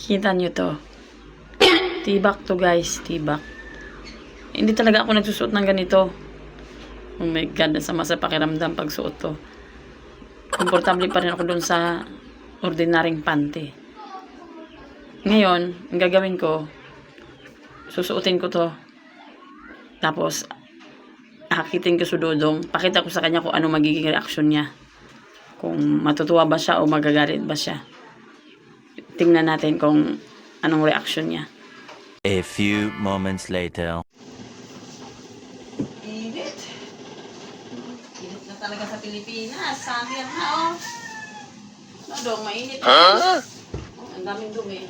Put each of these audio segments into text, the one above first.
Kita nyo to. Tibak to guys, tibak. Hindi talaga ako nagsusuot ng ganito. Oh my God, sama sa pakiramdam pag suot to. Komportable pa rin ako dun sa ordinaryong panty. Ngayon, ang gagawin ko, susuotin ko to. Tapos, akitin ko sa dudong. Pakita ko sa kanya kung ano magiging reaksyon niya. Kung matutuwa ba siya o magagalit ba siya. Tingnan natin kung anong reaksyon niya. A few moments later. Init. Init na talaga sa Pilipinas. Summer na, oh. Ano dong, mainit. Oh, ang daming dumi.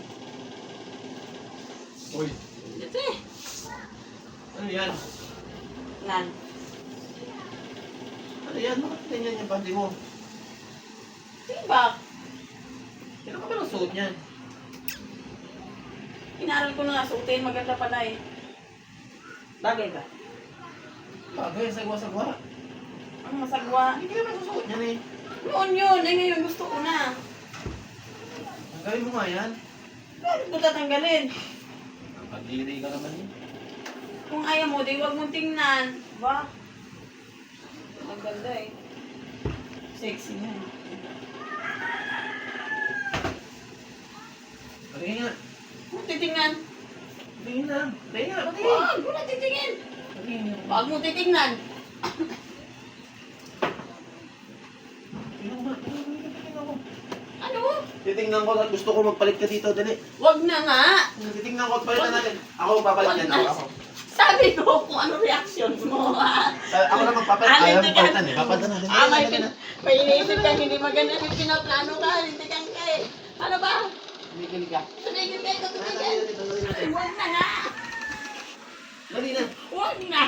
Uy, Ito eh. ano yan? Nan. Ano yan? Bakit ganyan yung panty mo? Tibak. Kailan ka ba nang suot niyan? Inaral ko na nga suotin. Maganda pala eh. Bagay ba? Bagay, sagwa-sagwa. Ang masagwa. Hindi ka naman susuot niyan eh. Noon yun. Eh ngayon gusto ko na. Ang gawin mo nga yan. Bakit ko tatanggalin? Ang pag-iiri ka naman eh. Kung ayaw mo, di huwag mong tingnan. Ba? Maganda eh. Sexy na. Patingin nga. Huwag titingnan. Patingin na. Patingin nga, patingin. Huwag mo na titingin. Patingin nga. Huwag mo titingnan. Tingnan mo, tingnan mo. Ano? Titingnan ko at gusto ko magpalit ka dito, dali. Huwag na nga. Titingnan ko at palitan natin. Ako magpapalit yan, ako. Sabi ko kung ano reaction mo. Ako na magpapalit. Ayaw mo palitan eh. Papalitan natin. May iniisip ka, hindi maganda yung pinaplano ka. Hindi kang kay. Ano ba? Tumigil ka. Tumigil kayo, tumigil. Huwag na nga. Dali na. Huwag na.